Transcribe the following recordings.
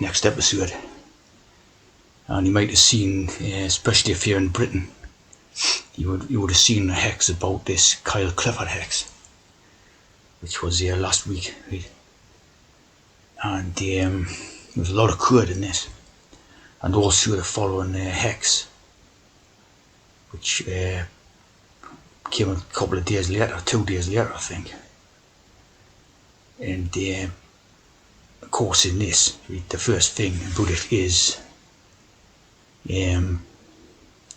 next episode. And you might have seen, especially if you're in Britain, you would have seen a hex about this Kyle Clifford hex, which was here last week, right? And there was a lot of code in this, and also the following hex, which came a couple of days later, 2 days later I think. And of course in this, right, the first thing about it is the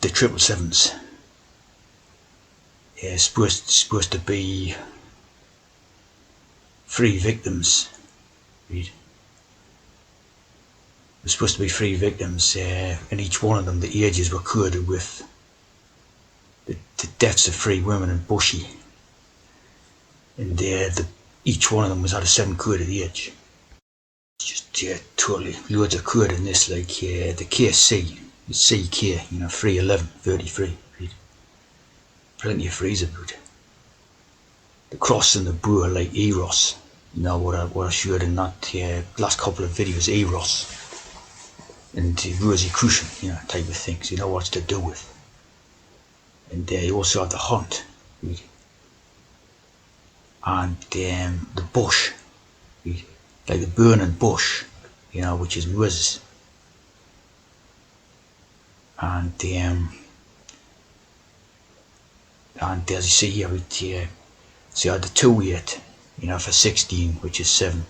777s. Supposed to be 3 victims, right? There's supposed to be 3 victims, and each one of them, the ages were coded with the deaths of 3 women in Bushy, and each one of them was at a 7 coded age. Just totally loads of code in this, like the KC, the CK, 31133, right? Plenty of threes about. The cross and the brewer like Eros, what I showed in that last couple of videos, Eros and Rosicrucian, type of things, what it's to do with. And you also have the hunt, right? And the bush, right? Like the burning bush, which is Moses. And as you see here, so you had the 2-8, for 16, which is 7,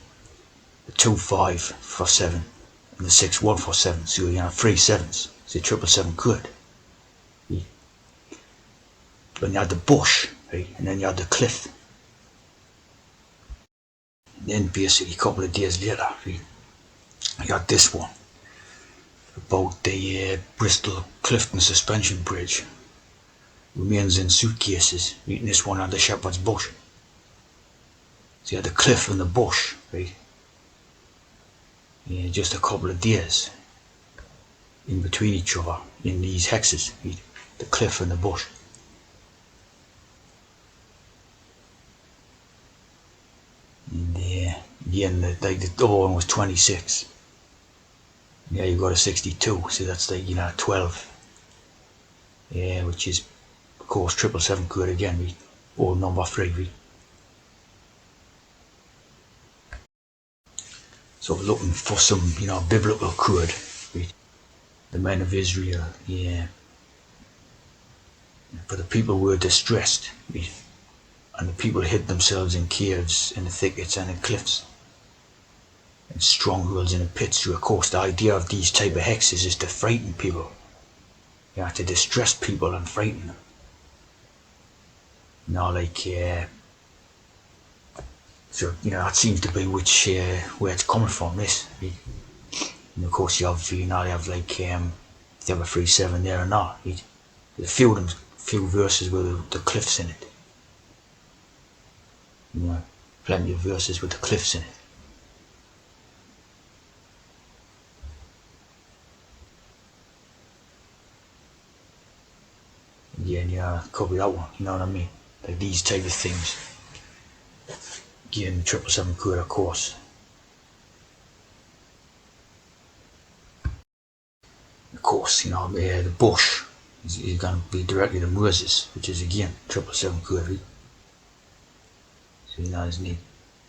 the 2-5 for 7, and the 6-1 for 7. So you have 3 7s. So 777 good. Right? Then you had the bush, right? And then you had the cliff. And then basically a couple of days later, right, you had this one about the Bristol Clifton Suspension Bridge. Remains in suitcases, right? And this one had the Shepherd's Bush. So you had the cliff and the bush, right? Just a couple of days in between each other in these hexes, right? The cliff and the bush. And again, the other one was 26. Yeah, you got a 62, so that's like 12. Yeah, which is of course 777 code again, right? Or number 3, right? So we're looking for some, biblical code, right? The men of Israel, for the people were distressed, right? And the people hid themselves in caves, in the thickets and in cliffs, in strongholds and in pits. So of course the idea of these type of hexes is to frighten people, to distress people and frighten them. So that seems to be where it's coming from. This, right? And of course you have like you have a 3-7 there and that. Right? There's a few verses with the cliffs in it. Plenty of verses with the cliffs in it. Yeah, copy that one. You know what I mean? Like these type of things. Again, 777 code, of course. Of course, the bush is going to be directly to Moses, which is again 777 code, right? So there's no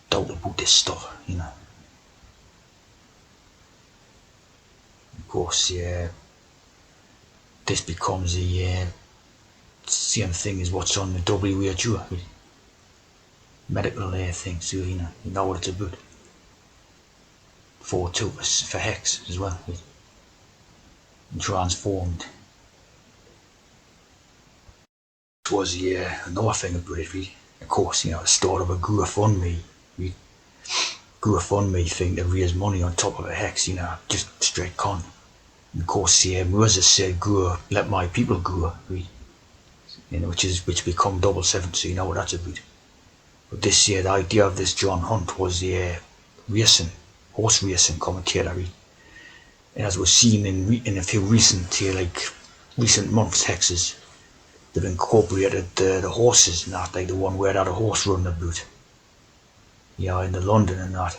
doubt about this stuff, Of course, this becomes the same thing as what's on the WHO, right? Medical thing, so you know what it's about. 4-2 for hex as well, right? And transformed. It was another thing about it, right? Of course, the start of a GoFundMe, right? GoFundMe thing to raise money on top of a hex, just straight con. And of course, Moses said, "Go, let my people go," right? Which become 777, so you know what that's about. But this the idea of this John Hunt was the horse racing commentator, right? And as we've seen in a few recent months hexes, they've incorporated the horses and that, like the one where had a horse running about, in the London and that.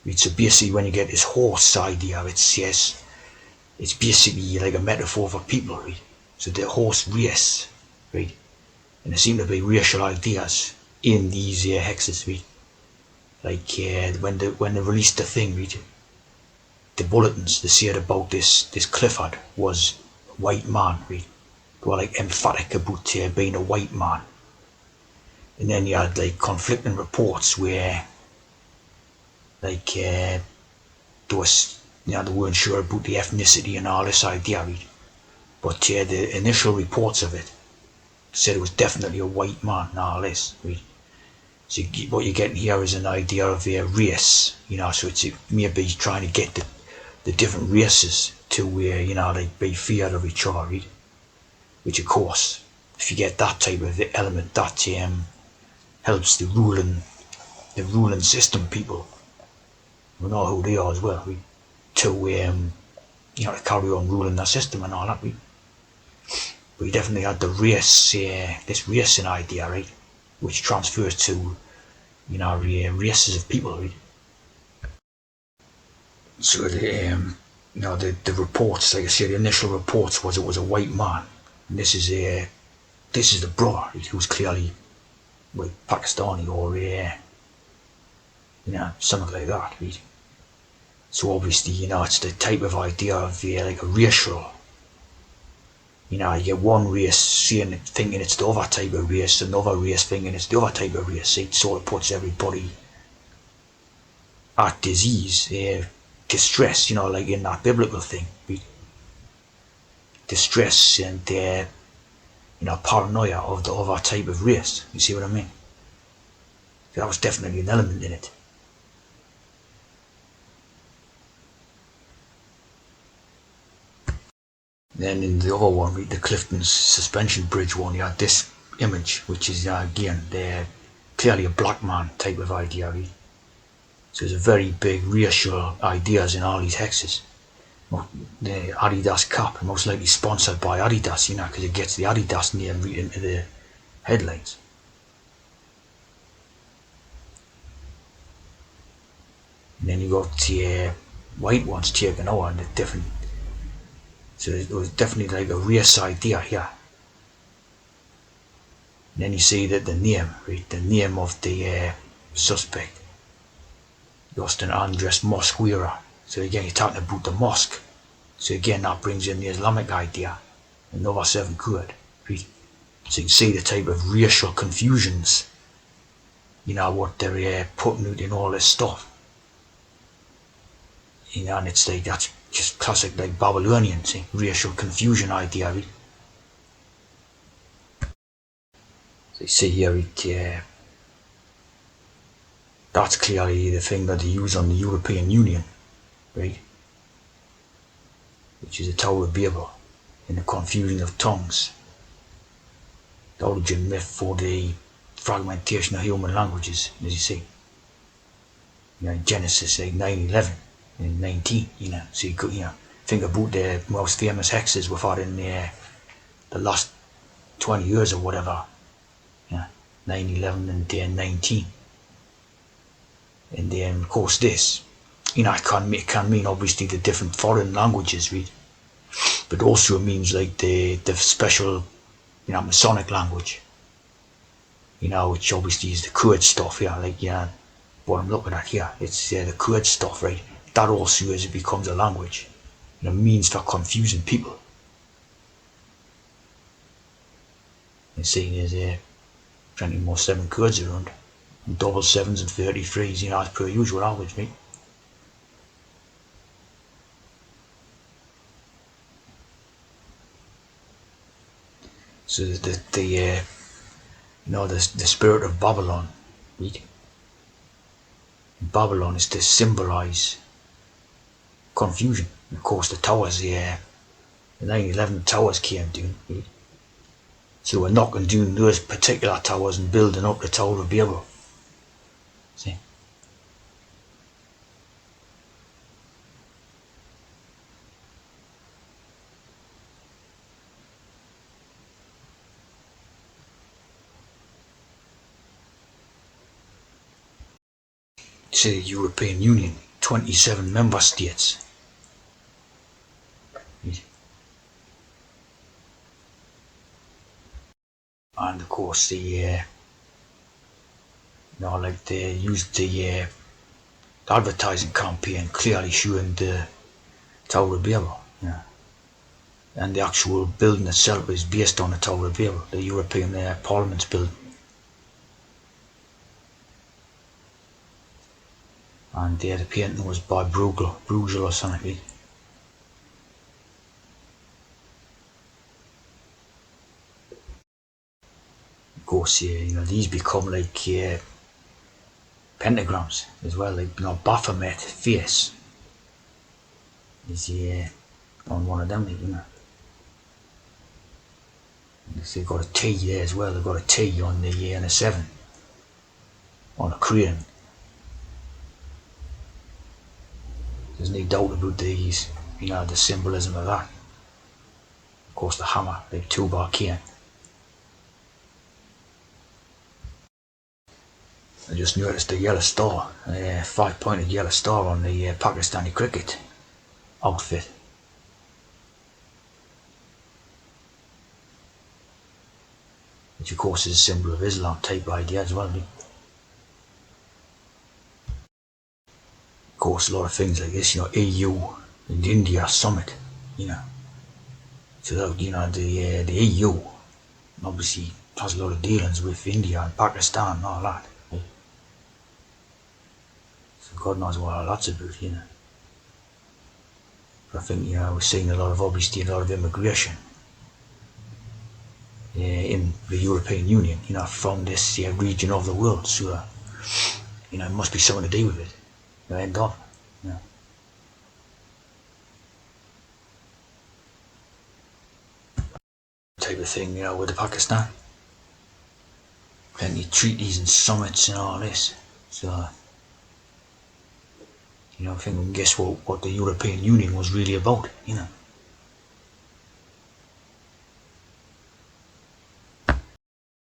Right? So basically when you get this horse idea, it's yes, it's basically like a metaphor for people, right? So the horse race, right? And there seem to be racial ideas in these hexes, right? Like when they released the thing, right? The bulletins they said about this Clifford was a white man, right? They were like emphatic about being a white man. And then you had like conflicting reports where like there was, they weren't sure about the ethnicity and all this idea, right? But the initial reports of it said it was definitely a white man and all this, right? So what you're getting here is an idea of a race, so it's maybe trying to get the different races to where, like be feared of each other, right? Which of course, if you get that type of element, that helps the ruling system people. We know who they are as well, right? To to carry on ruling the system and all that, right? But you definitely had the race, this racing idea, right? Which transfers to, races of people, right? So the reports, like I said, the initial reports was it was a white man, and this is the brother who's clearly like Pakistani or something like that, right? So obviously, it's the type of idea of like a racial. You get one race thinking it's the other type of race, another race thinking it's the other type of race. It sort of puts everybody at disease, distress, like in that biblical thing. Distress and paranoia of the other type of race. You see what I mean? That was definitely an element in it. Then in the other one, the Clifton's suspension bridge one, you had this image, which is again, clearly a black man type of idea. Right? So there's a very big racial ideas in all these hexes. The Adidas cap, most likely sponsored by Adidas, because it gets the Adidas name right into the headlines. And then you got the white ones taken over and the different. So it was definitely like a race idea here. And then you see that the name, right? The name of the suspect, Justin Andres Mosquera. So again, you're talking about the mosque. So again, that brings in the Islamic idea. Another 7 quid, right? So you can see the type of racial confusions, what they're putting out in all this stuff. And it's like, that's just classic like Babylonian, see, racial confusion idea, right? So you see here, that's clearly the thing that they use on the European Union, right? Which is the Tower of Babel, in the confusion of tongues. The origin myth for the fragmentation of human languages, as you see. In Genesis, like 9:11 and 19, So you could, think about the most famous hexes we've had in the last 20 years or whatever. 9/11 and then 19. And then, of course, this. It can mean obviously the different foreign languages, right? But also it means like the special, Masonic language. Which obviously is the Kurd stuff, like, what I'm looking at here. It's the Kurd stuff, right? That also, as it becomes a language, means for confusing people. And seeing there's plenty more 7 Kurds around, and double 7s and 33s, as per usual average, mate. So the spirit of Babylon, right? Babylon is to symbolize confusion. Of course, the towers, the 9/11 towers came down, right? So we're knocking down those particular towers and building up the Tower of Babel. See? See, the European Union, 27 member states. And of course like they used the advertising campaign clearly showing the Tower of Babel, and the actual building itself is based on the Tower of Babel, the European Parliament's building. And the painting was by Bruegel or something. Of course, these become like pentagrams as well, like Baphomet face is on one of them, They've got a T there as well. They've got a T on the and a 7 on a crane. There's no doubt about these, the symbolism of that. Of course, the hammer, the 2-bar cane. I just noticed the yellow star, a 5-pointed yellow star on the Pakistani cricket outfit. Which of course is a symbol of Islam type idea as well. Of course, a lot of things like this, EU and India summit, So the EU obviously has a lot of dealings with India and Pakistan and all that. So God knows what all that's about, But I think, we're seeing a lot of immigration in the European Union, from this region of the world. So, it must be something to do with it. End up, type of thing, with the Pakistan. Plenty of treaties and summits and all this. So, I think we can guess what the European Union was really about,